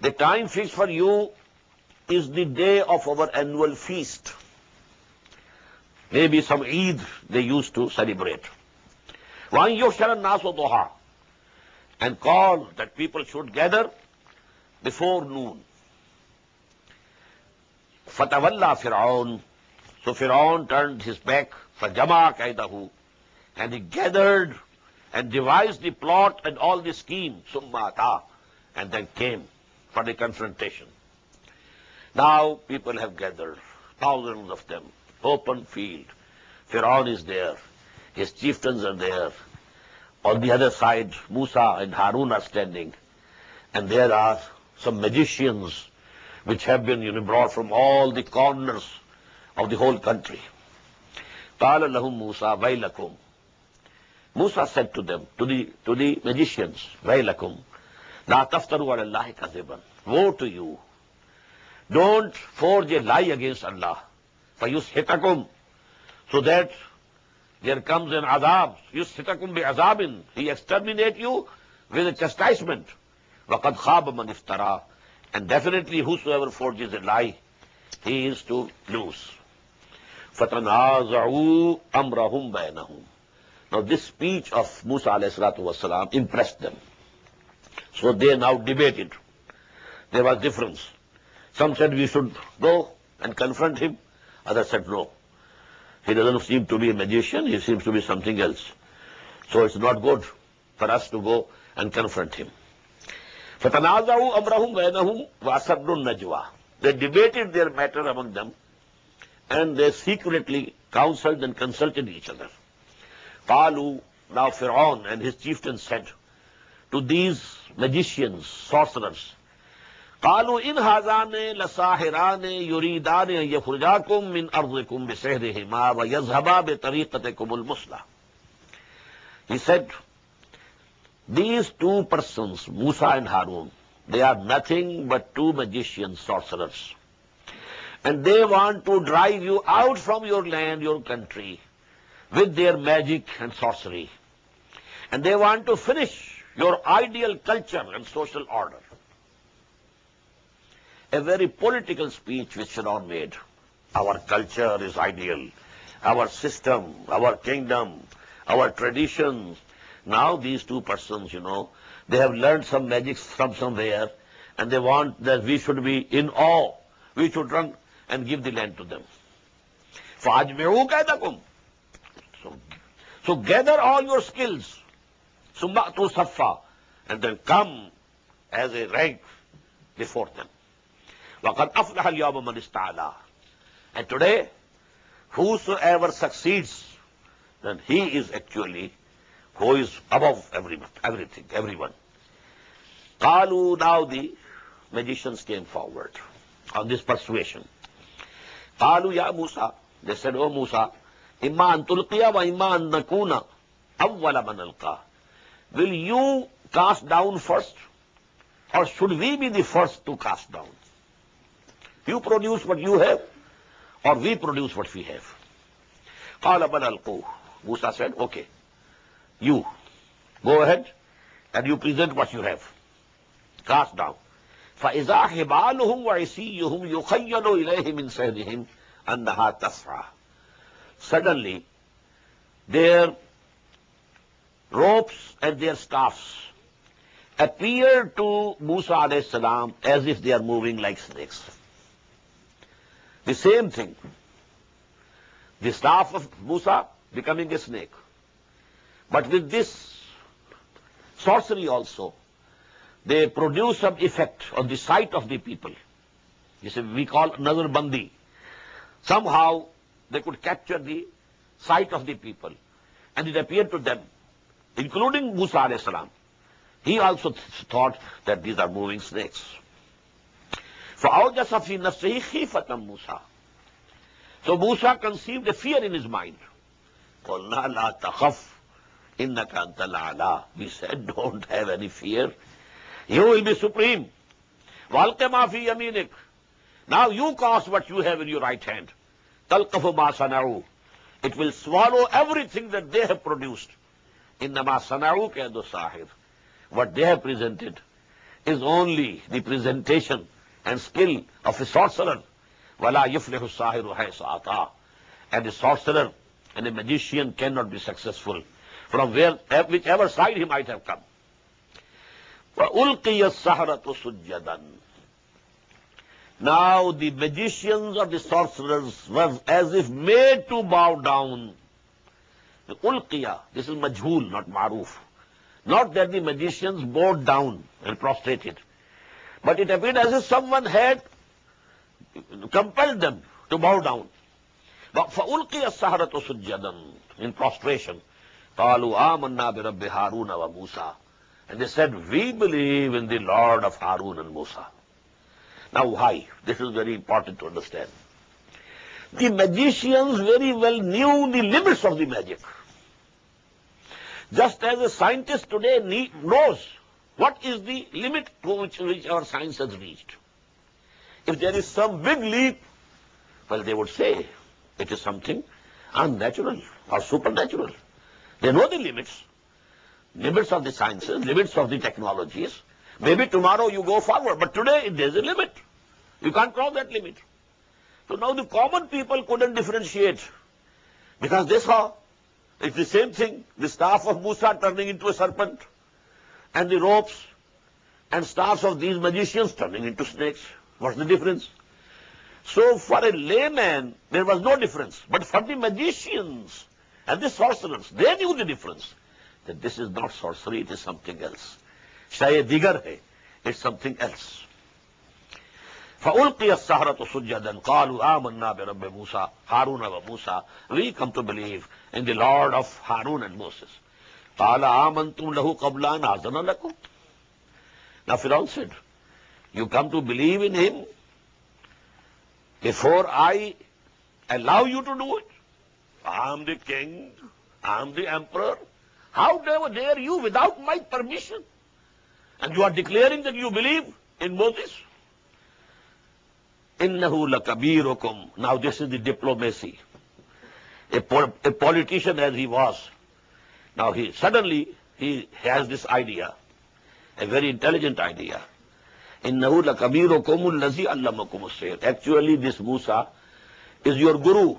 Speaker 1: the time fixed for you is the day of our annual feast. Maybe some Eid they used to celebrate. وَأَنْ يُحْشَرَ النَّاسُ ضُحًى. And call that people should gather before noon. فَتَوَلَّى فِرْعَوْنُ. So Fir'aun turned his back, فَجَمَعَ كَيْدَهُ. And he gathered and devised the plot and all the scheme, ثُمَّ أَتَى. And then came for the confrontation. Now people have gathered, thousands of them, open field. Fir'aun is there, his chieftains are there. On the other side, Musa and Harun are standing. And there are some magicians which have been brought from all the corners of the whole country. قَالَ لَهُمْ مُوسَى وَيْلَكُمْ. Musa said to them, to the magicians, وَيْلَكُمْ لَا تَفْتَرُوا عَلَى اللَّهِ كَذِبًا. Woe to you. Don't forge a lie against Allah. فَيُسْحِتَكُمْ. So that there comes an azab. يُسْحِتَكُمْ بِعَذَابٍ. He exterminate you with a chastisement. وَقَدْ خَابَ مَنْ افْتَرَى. And definitely whosoever forges a lie, he is to lose. فَتَنَازَعُوا أَمْرَهُمْ بَيْنَهُمْ. Now this speech of Musa alayhi salatu wasalam impressed them. So they now debated. There was difference. Some said we should go and confront him. Others said no. He doesn't seem to be a magician. He seems to be something else. So it's not good for us to go and confront him. فَتَنَازَعُوا أَمْرَهُمْ بَيْنَهُمْ وَأَسَرُّوا النَّجْوَى. They debated their matter among them and they secretly counseled and consulted each other. قَالُوا. Now Fir'aun and his chieftains said to these magicians, sorcerers, قَالُوا إِنْ هَذَانِ لَسَاحِرَانِ يُرِيدَانِ أَن يَخْرُجَاكُمْ مِنْ أَرْضِكُمْ بِسِحْرِهِمَا وَيَذْهَبَا بِطَرِيقَتِكُمُ الْمُثْلَى. He said, these two persons, Musa and Harun, they are nothing but two magicians, sorcerers. And they want to drive you out from your land, your country, with their magic and sorcery. And they want to finish your ideal culture and social order. A very political speech which Fir'aun made. Our culture is ideal. Our system, our kingdom, our traditions. Now these two persons, they have learned some magic from somewhere, and they want that we should be in awe. We should run and give the land to them. فَأَجْمِعُوا كَيْدَكُمْ. So gather all your skills. ثُمَّ أْتُوا صَفًّا. and then come as a rank before them. وَقَدْ أَفْلَحَ الْيَوْمَ مَنِ اسْتَعْلَىٰ. And today, whosoever succeeds, then he is actually who is above everything, everyone. قَالُوا. Now the magicians came forward on this persuasion. قَالُوا يَا Musa. They said, O Musa, إِمَّا أَن تُلْقِيَ وَإِمَّا أَن نَكُونَ أَوَّلَ مَنْ أَلْقَىٰ. Will you cast down first, or should we be the first to cast down? You produce what you have, or we produce what we have. قَالَ بَلْ أَلْقُوهُ. Musa said, okay, you go ahead and you present what you have. Cast down. فَإِذَا حِبَالُهُمْ وَعِصِيُّهُمْ يُخَيَّلُ إِلَيْهِ مِنْ سَيْرِهِمْ أَنَّهَا تَسْعَىٰ. Suddenly, their ropes and their staffs appear to Musa alayhi salam as if they are moving like snakes. The same thing. The staff of Musa becoming a snake. But with this sorcery also, they produce some effect on the sight of the people. This is we call nazar bandi. Somehow they could capture the sight of the people, and it appeared to them, including Musa alayhi salam. He also thought that these are moving snakes. فَأَوْجَسَ فِي نَفْسِهِ خِيفَةً مُوسَى. So Musa conceived a fear in his mind. قُلْنَا لَا تَخَفْ إِنَّكَ أَنْتَ الْأَعْلَىٰ. We said, don't have any fear. You will be supreme. وَأَلْقِ مَا فِي يَمِينِكَ. Now you cast what you have in your right hand. تَلْقَفُ مَا صَنَعُوا. It will swallow everything that they have produced. إِنَّمَا صَنَعُوا كَيْدُ السَّاحِرِ. What they have presented is only the presentation and skill of a sorcerer. وَلَا يُفْلِحُ السَّاحِرُ حَيْثُ أَتَىٰ. And a sorcerer and a magician cannot be successful from whichever side he might have come. وَأُلْقِيَ السَّحَرَةُ سُجَّدًا. Now the magicians or the sorcerers were as if made to bow down. The ulqiya, this is majhul, not maruf. Not that the magicians bowed down and prostrated, but it appeared as if someone had compelled them to bow down. فَأُلْقِيَ السَّحَرَةُ سُجَّدًا. In prostration. قَالُوا آمَنَّا بِرَبِّ هَارُونَ وَمُوسَى. And they said, we believe in the Lord of Harun and Musa. Now why? This is very important to understand. The magicians very well knew the limits of the magic. Just as a scientist today knows what is the limit to which our science has reached. If there is some big leap, well, they would say it is something unnatural or supernatural. They know the limits. Limits of the sciences, limits of the technologies. Maybe tomorrow you go forward, but today there is a limit. You can't cross that limit. So now the common people couldn't differentiate, because they saw it's the same thing, the staff of Musa turning into a serpent, and the ropes and staffs of these magicians turning into snakes. What's the difference? So for a layman, there was no difference. But for the magicians and the sorcerers, they knew the difference. That this is not sorcery, it is something else. Shaye digar hai, it's something else. فَأُلْقِيَ السَّحَرَةُ سُجَّدًا قَالُوا آمَنَّا بِرَبِّ مُوسَى هَارُونَ وَمُوسَى. We come to believe in the Lord of Harun and Moses. قَالَ آمَنْتُمْ لَهُ قَبْلَ أَنْ آذَنَ لَكُمْ. Now Pharaoh said, you come to believe in him before I allow you to do it? I am the king, I am the emperor. How dare you without my permission? And you are declaring that you believe in Moses? إِنَّهُ لَكَبِيرُكُمْ. Now this is the diplomacy. A politician as he was, now he has this idea, a very intelligent idea. إِنَّهُ لَكَبِيرُكُمُ الَّذِي أَلَّمَكُمُ السِّحْرَ. Actually this Musa is your guru,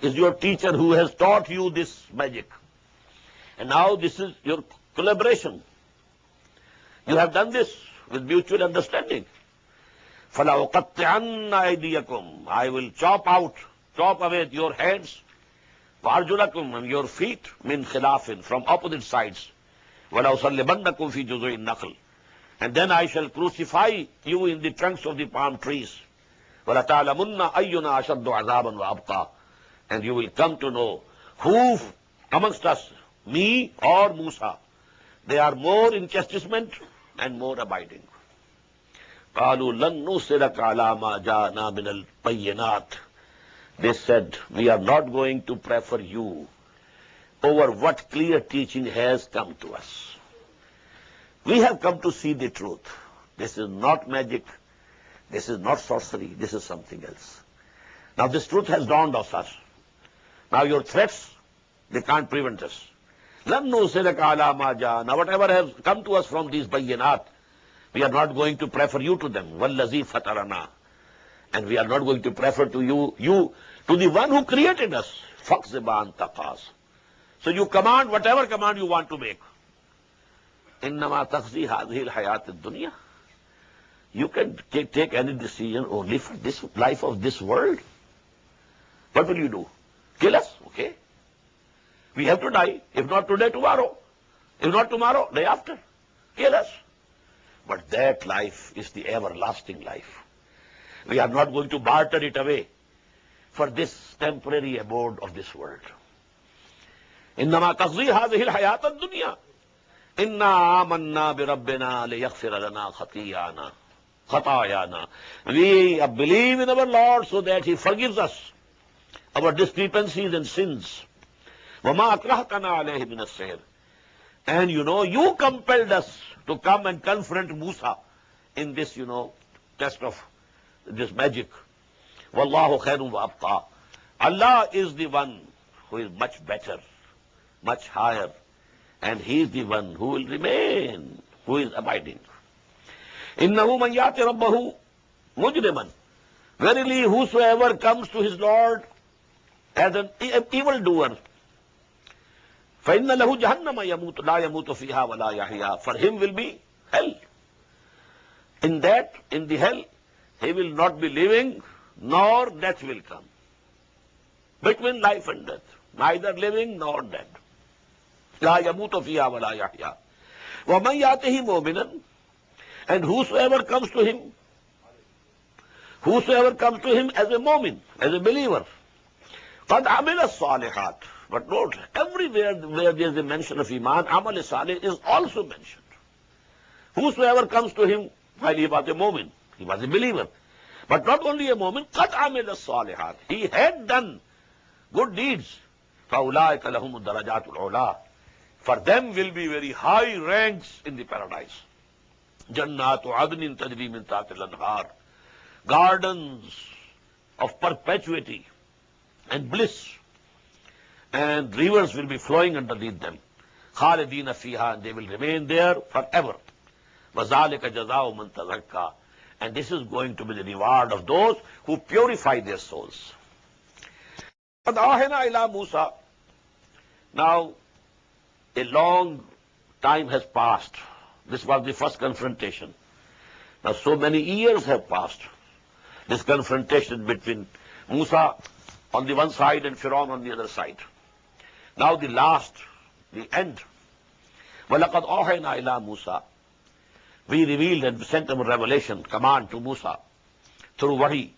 Speaker 1: is your teacher who has taught you this magic. And now this is your collaboration. You have done this with mutual understanding. فَلَأُقَطِّعَنَّ أَيْدِيَكُمْ. I will chop away your hands, وَأَرْجُلَكُمْ, and your feet, مِنْ خِلَافٍ, from opposite sides, وَلَأُصَلِّبَنَّكُمْ فِي جُذُوعِ النَّخْلِ. And then I shall crucify you in the trunks of the palm trees. وَلَتَعْلَمُنَّ أَيُّنَا أَشَدُّ عَذَابًا وَأَبْقَى. And you will come to know who amongst us, me or Musa, they are more in chastisement and more abiding. قَالُوا لَن نُّرْسِلَكَ عَلَىٰ مَا جَاءَنَا مِنَ الْبَيِّنَاتِ. They said, we are not going to prefer you over what clear teaching has come to us. We have come to see the truth. This is not magic. This is not sorcery. This is something else. Now this truth has dawned on us. Now your threats, they can't prevent us. لَن نُّرْسِلَكَ عَلَىٰ مَا جَاءَنَا. Whatever has come to us from these bayyinat, we are not going to prefer you to them. وَالَّذِي فَتَرَنَا. And we are not going to prefer to you to the one who created us. فَقْزِبَ أَنْتَ قَاسٍ. So you command whatever command you want to make. إِنَّمَا تَقْضِي هَذِهِ الْحَيَاةِ الدُّنْيَا. You can take any decision only for this life of this world. What will you do? Kill us? Okay. We have to die. If not today, tomorrow. If not tomorrow, day after. Kill us. But that life is the everlasting life. We are not going to barter it away for this temporary abode of this world. إِنَّمَا تَقْضِي هَذِهِ الْحَيَاةَ الدُّنْيَا. إِنَّا آمَنَّا بِرَبِّنَا لِيَغْفِرَ لَنَا خَطَايَانَا. We believe in our Lord so that He forgives us our discrepancies and sins. وَمَا أَكْرَهْتَنَا عَلَيْهِ مِنَ السِّحْرِ. And you compelled us to come and confront Musa in this, test of this magic. وَاللَّهُ خَيْرٌ وَأَبْقَى. Allah is the one who is much better, much higher, and He is the one who will remain, who is abiding. إِنَّهُ مَنْ يَأْتِ رَبَّهُ مُجْرِمًا. Verily, whosoever comes to his Lord as an evildoer, فَإِنَّ لَهُ جَهَنَّمَ لَا يَمُوتُ فِيهَا وَلَا يَحْيَا. For him will be hell. In the hell, he will not be living, nor death will come. Between life and death, neither living nor dead. لَا يَمُوتُ فِيهَا وَلَا يَحْيَا. وَمَنْ يَأْتِهِ مُؤْمِنًا. And whosoever comes to him as a mu'min, as a believer, قَدْ عَمِلَ الصَّالِحَاتِ. But note, everywhere where there is a mention of Iman, Amal Salih is also mentioned. Whosoever comes to him while he was a mu'min, he was a believer. But not only a mu'min, قَدْ عَمِلَ الصَّالِحَاتِ. He had done good deeds. فَأُولَٰئِكَ لَهُمُ الدَّرَجَاتُ الْعُلَىٰ. For them will be very high ranks in the paradise. جَنَّاتُ عَدْنٍ تَجْرِي مِن تَحْتِهَا الْأَنْهَارُ. Gardens of perpetuity and bliss, and rivers will be flowing underneath them. خَالِدِينَ فِيهَا. And they will remain there forever. وَذَلِكَ جَزَاءُ مَنْ تَزَكَّى. And this is going to be the reward of those who purify their souls. قَدْ أَوْحَيْنَا إِلَىٰ مُوسَىٰ. Now, a long time has passed. This was the first confrontation. Now, so many years have passed. This confrontation between Musa on the one side and Pharaoh on the other side. Now the end. وَلَقَدْ أَوْحَيْنَا إِلَىٰ مُوسَىٰ. We revealed and sent a revelation, command to Musa through wahi,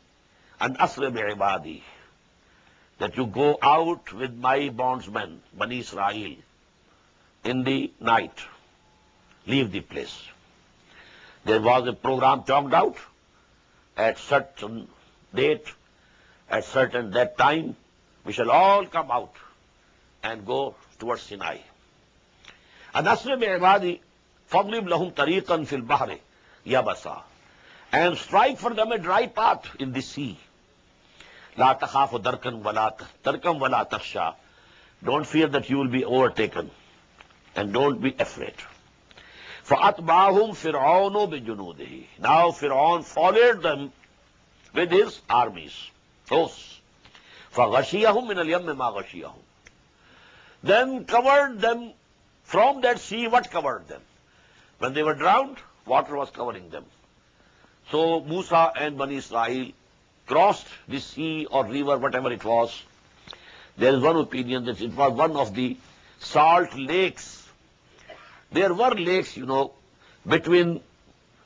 Speaker 1: and أَسْرِ بِعِبَادِي. That you go out with my bondsmen, Bani Israel, in the night. Leave the place. There was a program chalked out at certain date, at certain that time. We shall all come out and go towards Sinai. And أَسْرِ بِعِبَادِي فَضْرِبْ لَهُمْ طَرِيقًا فِي الْبَحْرِ يَبَسًا. And strike for them a dry path in the sea. لَا تَخَافُ دَرْكًا وَلَا تَخْشَى. Don't fear that you will be overtaken, and don't be afraid. فَأَتْبَعَهُمْ فِرْعَوْنُ بِجُنُودِهِ. Now Fir'aun followed them with his armies, hosts. فَغَشِيَهُمْ مِنَ الْيَمِّ مَا غَشِيَهُمْ. Then covered them from that sea. What covered them? When they were drowned, water was covering them. So Musa and Bani Israel crossed the sea or river, whatever it was. There is one opinion that it was one of the salt lakes There were lakes, between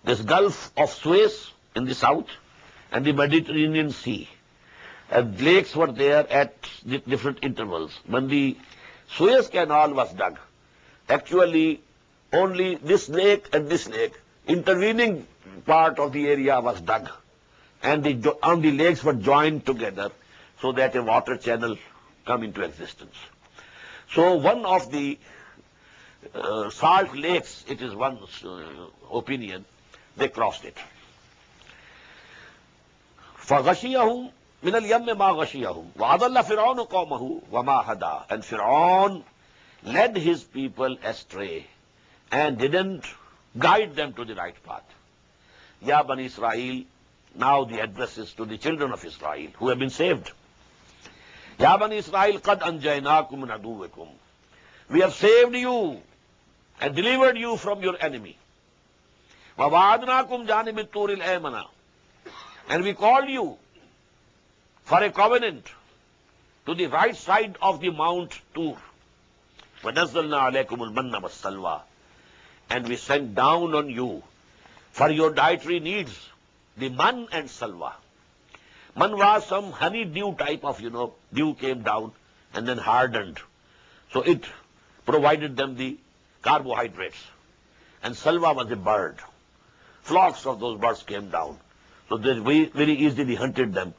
Speaker 1: this Gulf of Suez in the south and the Mediterranean Sea. And lakes were there at different intervals. When the Suez Canal was dug, actually only this lake and this lake, intervening part of the area was dug, and the lakes were joined together so that a water channel come into existence. So one of the salt lakes, it is one's opinion, they crossed it. فَغَشِيَهُمْ مِنَ الْيَمِّ مَا غَشِيَهُمْ وَأَضَلَّ فِرْعَوْنُ قَوْمَهُ وَمَا هَدَى. And Fir'aun led his people astray and didn't guide them to the right path. Ya Bani Israel, now the address is to the children of Israel who have been saved. Ya Bani Israel, qad anjaynakum min aduwikum. We have saved you and delivered you from your enemy. Wa wa'adnakum janib at-tur al-aymana. And we called you for a covenant to the right side of the Mount Tur. وَنَزَّلْنَا عَلَيْكُمُ الْمَنَّ وَالسَّلْوَى. And we sent down on you for your dietary needs the man and salwa. Man was some honey dew type of, dew came down and then hardened. So it provided them the carbohydrates. And salwa was a bird. Flocks of those birds came down. So they very easily hunted them.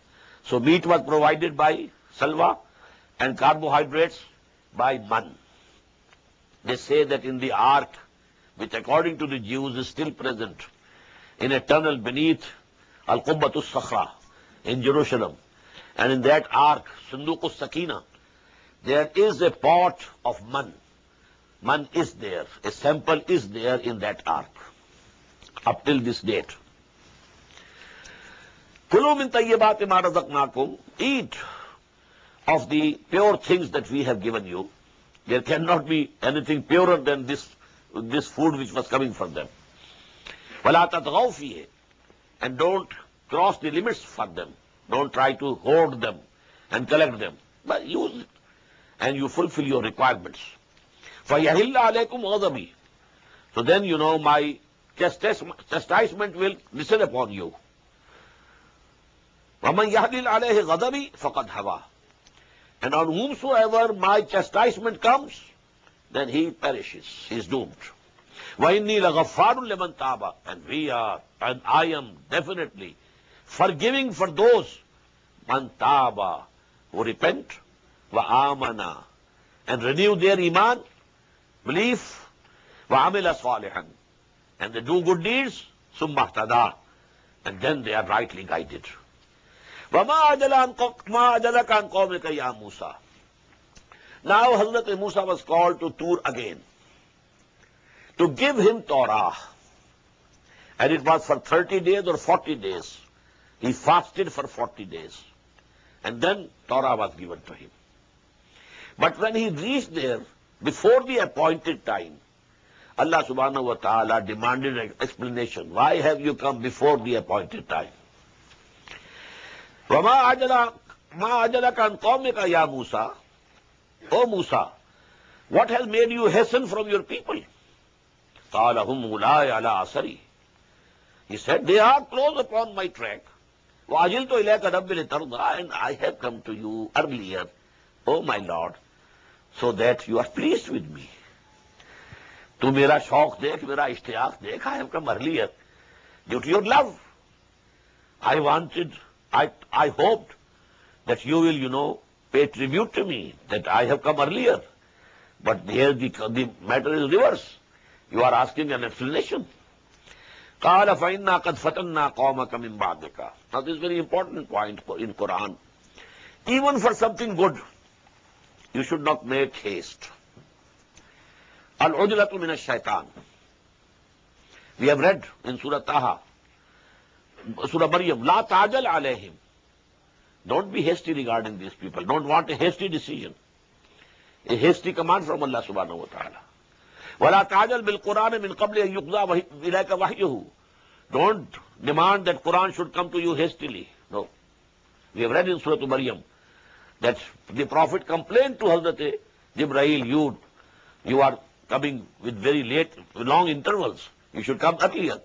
Speaker 1: So meat was provided by salwa and carbohydrates by man. They say that in the ark, which according to the Jews is still present, in a tunnel beneath Al-Qubbatus Sakhra in Jerusalem, and in that ark, Sunduqus Sakina, there is a pot of man. Man is there. A sample is there in that ark up till this date. Kulu min tayyibati ma razaqnakum. Eat of the pure things that we have given you. There cannot be anything purer than this food which was coming from them. وَلَا تَطْغَوْا فِيهِ. And don't cross the limits for them. Don't try to hoard them and collect them. But use it. And you fulfill your requirements. فَيَحِلَّ عَلَيْكُمْ غَضَبِي. So then, my chastisement will descend upon you. وَمَنْ يَحْلِلْ عَلَيْهِ غَضَبِي فَقَدْ هَوَى. And on whomsoever my chastisement comes, then he perishes. He is doomed. وَإِنِّي لَغَفَّارٌ لِمَنْ تَابَ. And I am definitely forgiving for those man taba, who repent, وَآمَنَا, and renew their iman, belief, وَعَمِلَ صَالِحًا, and they do good deeds, ثُمَّ اهْتَدَى, and then they are rightly guided. وَمَا أَجَلَكَ عَنْ قَوْمِكَ يَا مُوسَى. Now Hazrat Musa was called to Tur again, to give him Torah. And it was for 30 days or 40 days. He fasted for 40 days. And then Torah was given to him. But when he reached there, before the appointed time, Allah subhanahu wa ta'ala demanded an explanation. Why have you come before the appointed time? وَمَا أَجَلَكَ عَنْ قَوْمِكَ يَا مُوسَى. O Musa, what has made you hasten from your people? قَالَ هُمْ أُولَٰئِ عَلَىٰ أَثَرِي. He said, they are close upon my track. وَعَجِلْتُ إِلَيْكَ رَبِّ لِتَرْضَىٰ. And I have come to you earlier, O my Lord, so that you are pleased with me. Tu mera shauk dekh, mera ishtiyaq dekh, I have come earlier due to your love. I hoped that you will, pay tribute to me, that I have come earlier. But here the matter is reverse. You are asking an explanation. قَالَ فَإِنَّا قَدْ فَتَنَّا قَوْمَكَ مِنْ بَعْدِكَ. Now this is a very important point in Quran. Even for something good, you should not make haste. Al-ujlatu min ash-shaytan. We have read in Surah Taha, Surah Maryam, La ta'jal alayhim. Don't be hasty regarding these people. Don't want a hasty decision. A hasty command from Allah subhanahu wa ta'ala. وَلَا تَعْجَلْ بِالْقُرْآنِ مِنْ قَبْلِ أَنْ يُقْضَى إِلَيْكَ وَحْيُهُ. Don't demand that Quran should come to you hastily. No. We have read in Surah Maryam that the Prophet complained to Hazrat Jibreel, you are coming with very late, long intervals. You should come earlier.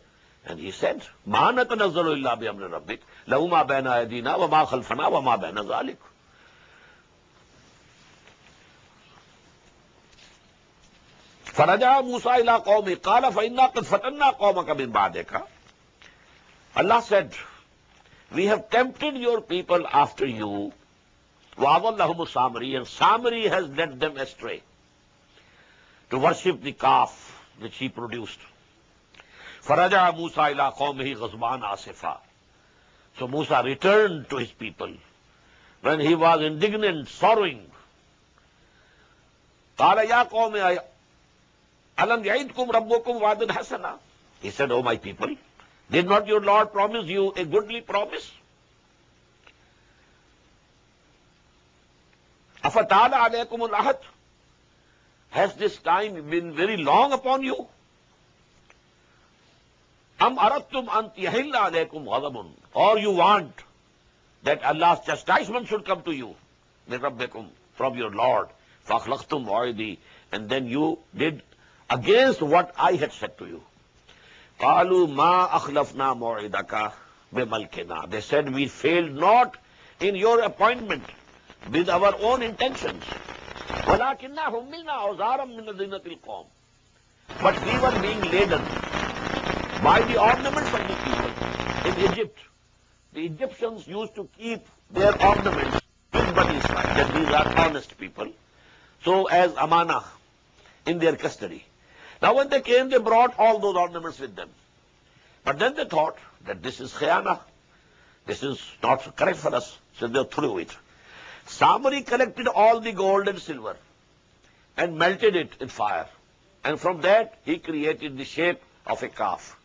Speaker 1: And he said, مَا نَتَنَزَّلُ إِلَّا بِأَمْرِ رَبِّكَ لَهُ مَا بَيْنَ أَيْدِينَا وَمَا خَلْفَنَا وَمَا بَيْنَ ذَلِكَ. فَرَجَعَ مُوسَىٰ إِلَىٰ قَوْمِهِ قَالَ فَإِنَّا قَدْ فَتَنَّا قَوْمَكَ مِن بَعْدِكَ. Allah said, we have tempted your people after you. وَأَضَلَّهُمُ السَّامِرِيُّ, and Samiri has led them astray to worship the calf which he produced. فَرَجَعَ مُوسَىٰ إِلَىٰ قَوْمِهِ غَضْبَانَ آسِفًا. So Musa returned to his people when he was indignant, sorrowing. قَالَ يَا قَوْمِ أَلَمْ يَعِدْكُمْ رَبُّكُمْ وَعْدًا حَسَنًا. He said, O my people, did not your Lord promise you a goodly promise? أَفَطَالَ عَلَيْكُمُ الْعَهْدُ. Has this time been very long upon you? أَمْ أَرَدْتُمْ أَنْ يَحِلَّ عَلَيْكُمْ غَضَبٌ. Or you want that Allah's chastisement should come to you, مِنْ رَبِّكُمْ, from your Lord. فَأَخْلَقْتُمْ مَوْعِدِي, and then you did against what I had said to you. قَالُوا مَا أَخْلَفْنَا مَوْعِدَكَ بِمَلْكِنَا. They said, we failed not in your appointment with our own intentions. وَلَكِنَّا حُمِّلْنَا أَوْزَارًا مِنَ زِينَةِ الْقَوْمِ. But we were being laden by the ornaments of the people. In Egypt, the Egyptians used to keep their ornaments with Bani Israel, that these are honest people, so as amana in their custody. Now when they came, they brought all those ornaments with them. But then they thought that this is khayana, this is not correct for us, so they threw it. Samari collected all the gold and silver and melted it in fire. And from that he created the shape of a calf,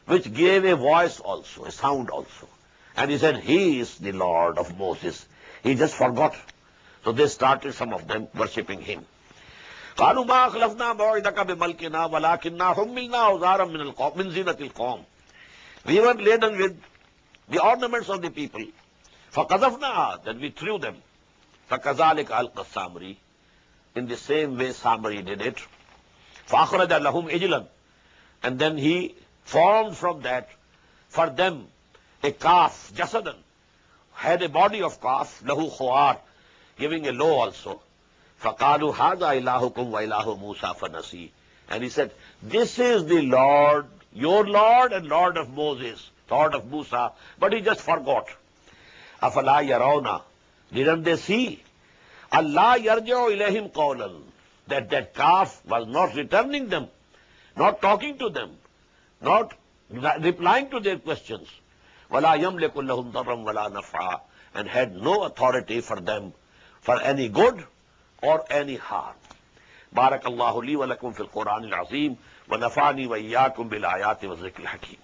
Speaker 1: which gave a voice also, a sound also. And he said, he is the Lord of Moses. He just forgot. So they started, some of them, worshipping him. قالوا ما أخلفنا موعدك بملكنا ولكننا حملنا أوزارا من زينة القوم. We were laden with the ornaments of the people. فقذفناها, then we threw them. فكذلك ألقى السامري, in the same way Samari did it. فأخرج لهم إجلا, and then he formed from that for them a calf, jasadan, had a body of calf, lahu khuar, giving a low also. فَقَالُوا هَذَا إِلَهُكُمْ وَإِلَهُ مُوسَى فَنَسِي. And he said, this is the Lord, your Lord and Lord of Moses, Lord of Musa, but he just forgot. أَفَلَا يَرَوْنَا, didn't they see? Allah يَرْجَعُ إِلَيْهِمْ قَوْلًا, that calf was not returning them, not talking to them, not replying to their questions. وَلَا يَمْلِكُ لَهُمْ ضَرًّا وَلَا نَفْعًا, and had no authority for them for any good or any harm. بارك الله لي ولكم في القرآن العظيم ونفعني وإياكم بالآيات والذكر الحكيم.